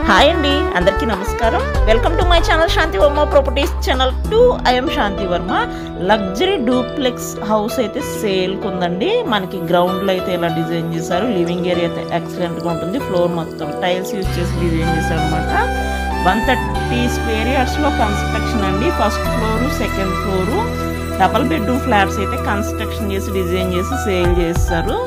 Hi అండి, అందరికీ నమస్కారం. Welcome to my channel Shanti Varma properties channel 2. I am Shanti Varma. Luxury duplex house అయితే సేల్కి ఉందండి. మనకి గ్రౌండ్లో అయితే ఇలా డిజైన్ చేశారు. లివింగ్ ఏరియా అయితే ఎక్సలెంట్గా ఉంటుంది. ఫ్లోర్ మొత్తం టైల్స్ యూజ్ చేసి డిజైన్ చేశారు అనమాట. 130 స్క్వేర్ యార్డ్స్లో కన్స్ట్రక్షన్ అండి. First floor, second floor double bedroom flats అయితే కన్స్ట్రక్షన్ చేసి డిజైన్ చేసి సేల్ చేస్తారు.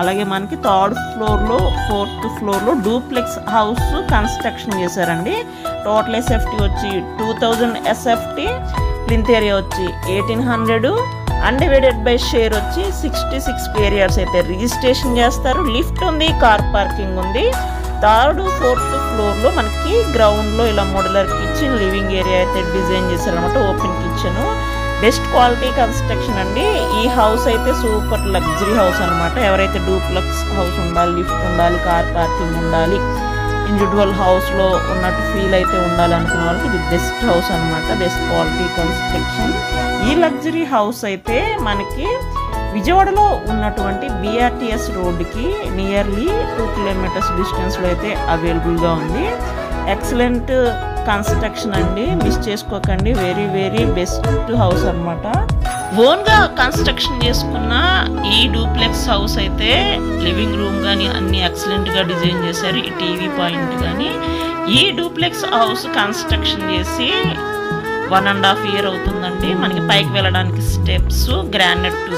అలాగే మనకి థర్డ్ ఫ్లోర్లో, ఫోర్త్ ఫ్లోర్లో డూప్లెక్స్ హౌస్ కన్స్ట్రక్షన్ చేశారండి. టోటల్ ఎస్ఎఫ్టీ వచ్చి 2000 ఎస్ఎఫ్టీ, ప్లింత్ ఏరియా వచ్చి 1800, అన్డివైడెడ్ బై షేర్ వచ్చి 66 స్క్వేర్ యార్డ్స్ అయితే రిజిస్ట్రేషన్ చేస్తారు. లిఫ్ట్ ఉంది, కార్ పార్కింగ్ ఉంది. థర్డ్, ఫోర్త్ ఫ్లోర్లో మనకి గ్రౌండ్లో ఇలా మోడ్యులర్ కిచెన్, లివింగ్ ఏరియా అయితే డిజైన్ చేశారనమాట. Open kitchen, best quality construction అండి. ఈ హౌస్ అయితే సూపర్ లగ్జరీ హౌస్ అనమాట. ఎవరైతే డూప్లెక్స్ హౌస్ ఉండాలి, లిఫ్ట్ ఉండాలి, కార్ పార్కింగ్ ఉండాలి, ఇండివిజువల్ హౌస్లో ఉన్నట్టు ఫీల్ అయితే ఉండాలి అనుకున్న వాళ్ళకి ఇది బెస్ట్ హౌస్ అనమాట. Best quality construction. ఈ లగ్జరీ హౌస్ అయితే మనకి విజయవాడలో ఉన్నటువంటి BRTS రోడ్డుకి నియర్లీ 2 కిలోమీటర్స్ డిస్టెన్స్లో అయితే అవైలబుల్గా ఉంది. ఎక్సలెంట్ కన్స్ట్రక్షన్ అండి, మిస్ చేసుకోకండి. వెరీ వెరీ బెస్ట్ హౌస్ అనమాట. ఓన్గా కన్స్ట్రక్షన్ చేసుకున్న ఈ డూప్లెక్స్ హౌస్ అయితే లివింగ్ రూమ్ కానీ అన్ని ఎక్సలెంట్గా డిజైన్ చేశారు. ఈ టీవీ పాయింట్ కానీ. ఈ డూప్లెక్స్ హౌస్ కన్స్ట్రక్షన్ చేసి 1.5 year అవుతుందండి. మనకి పైకి వెళ్ళడానికి స్టెప్స్ గ్రానైట్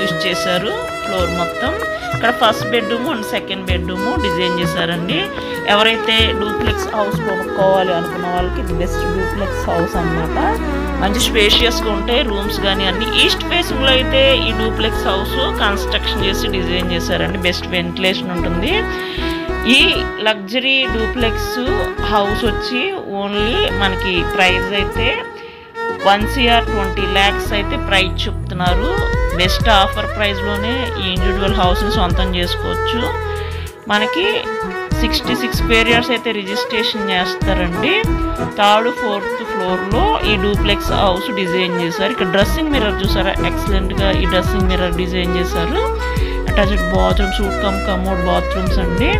యూజ్ చేశారు. ఫ్లోర్ మొత్తం ఇక్కడ first bedroom and second bedroom design చేశారండి. ఎవరైతే డూప్లెక్స్ హౌస్ కొనుక్కోవాలి అనుకున్న వాళ్ళకి బెస్ట్ డూప్లెక్స్ హౌస్ అనమాట. మంచి స్పేషియస్గా ఉంటాయి రూమ్స్ కానీ అన్ని. ఈస్ట్ ఫేసింగ్లో అయితే ఈ డూప్లెక్స్ హౌస్ కన్స్ట్రక్షన్ చేసి డిజైన్ చేశారండి. బెస్ట్ వెంటిలేషన్ ఉంటుంది. ఈ లగ్జరీ డూప్లెక్స్ హౌస్ వచ్చి ఓన్లీ మనకి ప్రైస్ అయితే 1 crore 20 lakhs అయితే ప్రైస్ చెప్తున్నారు. బెస్ట్ ఆఫర్ ప్రైస్లోనే ఈ ఇండివిజువల్ హౌస్ని సొంతం చేసుకోవచ్చు. మనకి 66 స్క్వేర్ యార్డ్స్ అయితే రిజిస్ట్రేషన్ చేస్తారండి. థర్డ్, ఫోర్త్ ఫ్లోర్లో ఈ డూప్లెక్స్ హౌస్ డిజైన్ చేశారు. ఇక్కడ డ్రెస్సింగ్ మిర్రర్ చూసారా, ఎక్సలెంట్గా ఈ డ్రెస్సింగ్ మిర్రర్ డిజైన్ చేశారు. అటాచ్డ్ బాత్రూమ్స్, కమోడ్ బాత్రూమ్స్ అండి.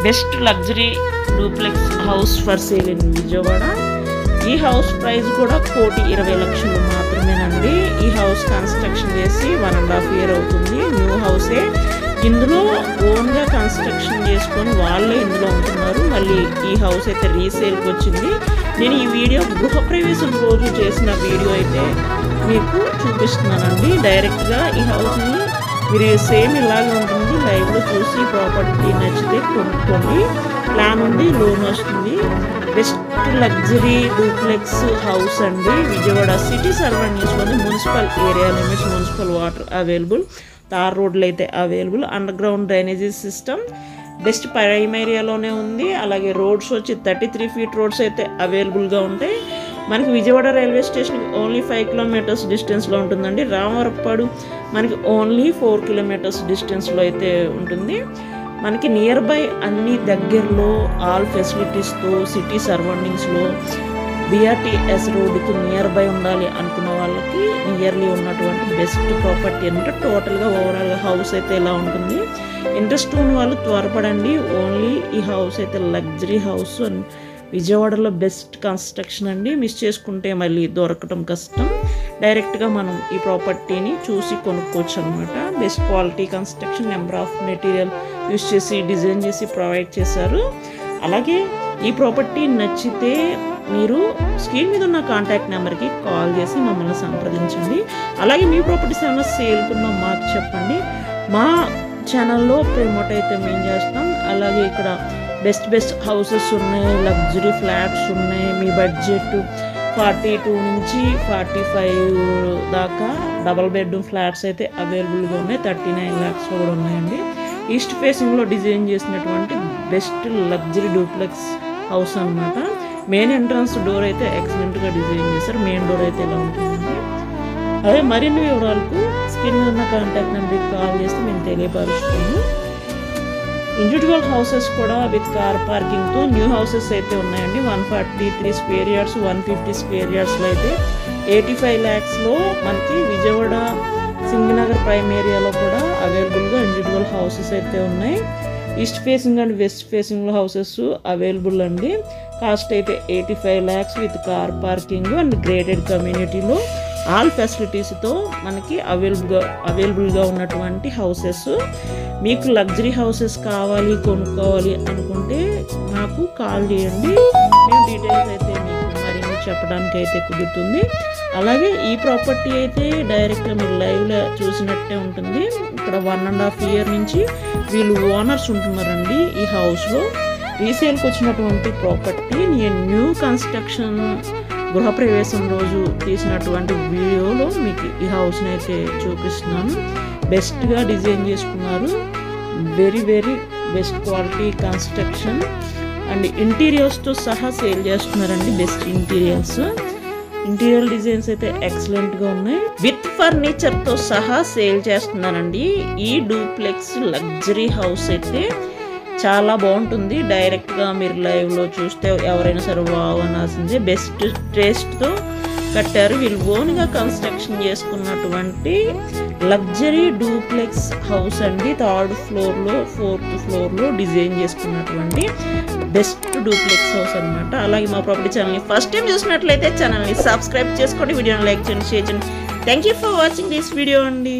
Best luxury duplex house for sale in Vijayawada. ఈ హౌస్ ప్రైస్ కూడా 1,20,00,000 మాత్రమేనండి. ఈ హౌస్ కన్స్ట్రక్షన్ చేసి 1.5 year అవుతుంది. న్యూ హౌసే. ఇందులో ఓన్గా కన్స్ట్రక్షన్ చేసుకొని వాళ్ళే ఇందులో ఉంటున్నారు. మళ్ళీ ఈ హౌస్ అయితే రీసేల్కి వచ్చింది. నేను ఈ వీడియో గృహప్రవేశం రోజు చేసిన వీడియో అయితే మీకు చూపిస్తున్నానండి. డైరెక్ట్గా ఈ హౌస్ని మీరు సేమ్ ఇలాగే ఉంటుంది. లైవ్లో చూసి ప్రాపర్టీ నచ్చితే కొనుక్కోండి. ప్లాన్ ఉంది, లోన్ వస్తుంది. బెస్ట్ లగ్జరీ డూప్లెక్స్ హౌస్ అండి. విజయవాడ సిటీ సరౌండింగ్స్లోని municipal area limits, municipal water available, tar రోడ్లు అయితే available, under ground drainage system best prime ఏరియాలోనే ఉంది. అలాగే రోడ్స్ వచ్చి 33 feet రోడ్స్ అయితే అవైలబుల్గా ఉంటాయి. మనకి విజయవాడ రైల్వే స్టేషన్కి ఓన్లీ 5 kilometers డిస్టెన్స్లో ఉంటుందండి. రామవరపాడు మనకి ఓన్లీ 4 kilometers డిస్టెన్స్లో అయితే ఉంటుంది. మనకి నియర్ బై అన్ని దగ్గరలో ఆల్ ఫెసిలిటీస్తో సిటీ సరౌండింగ్స్లో BRTS రోడ్డుకి నియర్ బై ఉండాలి అనుకున్న వాళ్ళకి నియర్లీ ఉన్నటువంటి బెస్ట్ ప్రాపర్టీ అనమాట. టోటల్గా ఓవరాల్గా హౌస్ అయితే ఇలా ఉంటుంది. ఇంట్రెస్ట్ ఉన్న వాళ్ళు త్వరపడండి. ఓన్లీ ఈ హౌస్ అయితే లగ్జరీ హౌస్ విజయవాడలో బెస్ట్ కన్స్ట్రక్షన్ అండి. మిస్ చేసుకుంటే మళ్ళీ దొరకటం కష్టం. డైరెక్ట్గా మనం ఈ ప్రాపర్టీని చూసి కొనుక్కోవచ్చు అనమాట. Best quality construction, number of material use చేసి డిజైన్ చేసి ప్రొవైడ్ చేశారు. అలాగే ఈ ప్రాపర్టీ నచ్చితే మీరు స్క్రీన్ మీద ఉన్న కాంటాక్ట్ నెంబర్కి కాల్ చేసి మమ్మల్ని సంప్రదించండి. అలాగే మీ ప్రాపర్టీస్ ఏమైనా సేల్కున్నా మాకు చెప్పండి. మా ఛానల్లో ప్రమోట్ అయితే మేము చేస్తాం. అలాగే ఇక్కడ బెస్ట్ హౌసెస్ ఉన్నాయి, లగ్జరీ ఫ్లాట్స్ ఉన్నాయి. మీ బడ్జెట్ 42 నుంచి 45 దాకా డబల్ బెడ్రూమ్ ఫ్లాట్స్ అయితే అవైలబుల్గా ఉన్నాయి. 39 lakhs కూడా ఉన్నాయండి. ఈస్ట్ ఫేసింగ్లో డిజైన్ చేసినటువంటి బెస్ట్ లగ్జరీ డూప్లెక్స్ హౌస్ అనమాట. మెయిన్ ఎంట్రన్స్ డోర్ అయితే ఎక్సలెంట్గా డిజైన్ చేశారు. మెయిన్ డోర్ అయితే ఇలా ఉంటుందండి. అదే మరిన్ని వివరాలకు స్క్రీన్ మీద ఉన్న కాంటాక్ట్ నెంబర్కి కాల్ చేస్తే మేము తెలియపరుస్తాము. ఇండివిజువల్ హౌసెస్ కూడా విత్ కార్ పార్కింగ్తో న్యూ హౌసెస్ అయితే ఉన్నాయండి. 143 స్క్వేర్ యార్డ్స్, 150 స్క్వేర్ యార్డ్స్లో అయితే 85 lakhsలో మనకి విజయవాడ సింగనగర్ ప్రైమ్ ఏరియాలో కూడా అవైలబుల్గా ఇండివిజువల్ హౌసెస్ అయితే ఉన్నాయి. East facing and west facing houses available అండి. కాస్ట్ అయితే 85 lakhs with car parking and graded కమ్యూనిటీలో ఆల్ ఫెసిలిటీస్తో మనకి అవైలబుల్గా ఉన్నటువంటి హౌసెస్. మీకు లగ్జరీ హౌసెస్ కావాలి, కొనుక్కోవాలి అనుకుంటే నాకు కాల్ చేయండి. మేము డీటెయిల్స్ అయితే మీకు మరిన్ని చెప్పడానికి అయితే కుదురుతుంది. అలాగే ఈ ప్రాపర్టీ అయితే డైరెక్ట్గా మీరు లైవ్లో చూసినట్టే ఉంటుంది. ఇక్కడ 1.5 year నుంచి వీళ్ళు ఓనర్స్ ఉంటున్నారండి ఈ హౌస్లో. రీసేల్కి వచ్చినటువంటి ప్రాపర్టీ నేను న్యూ కన్స్ట్రక్షన్ గృహప్రవేశం రోజు తీసినటువంటి వీడియోలో మీకు ఈ హౌస్ని అయితే చూపిస్తున్నాను. బెస్ట్గా డిజైన్ చేసుకున్నారు. Very best quality construction and ఇంటీరియర్స్తో సహా సేల్ చేస్తున్నారండి. బెస్ట్ ఇంటీరియర్ డిజైన్స్ అయితే ఎక్సలెంట్గా ఉన్నాయి. విత్ ఫర్నిచర్తో సహా సేల్ చేస్తున్నారండి. ఈ డూప్లెక్స్ లగ్జరీ హౌస్ అయితే చాలా బాగుంటుంది. డైరెక్ట్గా మీరు లైవ్లో చూస్తే ఎవరైనా సరే వావ్ అనాల్సిందే. బెస్ట్ టేస్ట్తో కట్టారు. వీళ్ళు ఓన్గా కన్స్ట్రక్షన్ చేసుకున్నటువంటి లగ్జరీ డూప్లెక్స్ హౌస్ అండి. 3rd floorలో 4th floorలో డిజైన్ చేసుకున్నటువంటి బెస్ట్ డూప్లెక్స్ హౌస్ అనమాట. అలాగే మా ప్రాపర్టీ ఛానల్ని ఫస్ట్ టైం చూసినట్లయితే ఛానల్ని సబ్స్క్రైబ్ చేసుకోండి, వీడియోని లైక్ చేయండి, షేర్ చేయండి. Thank you for watching this video అండి.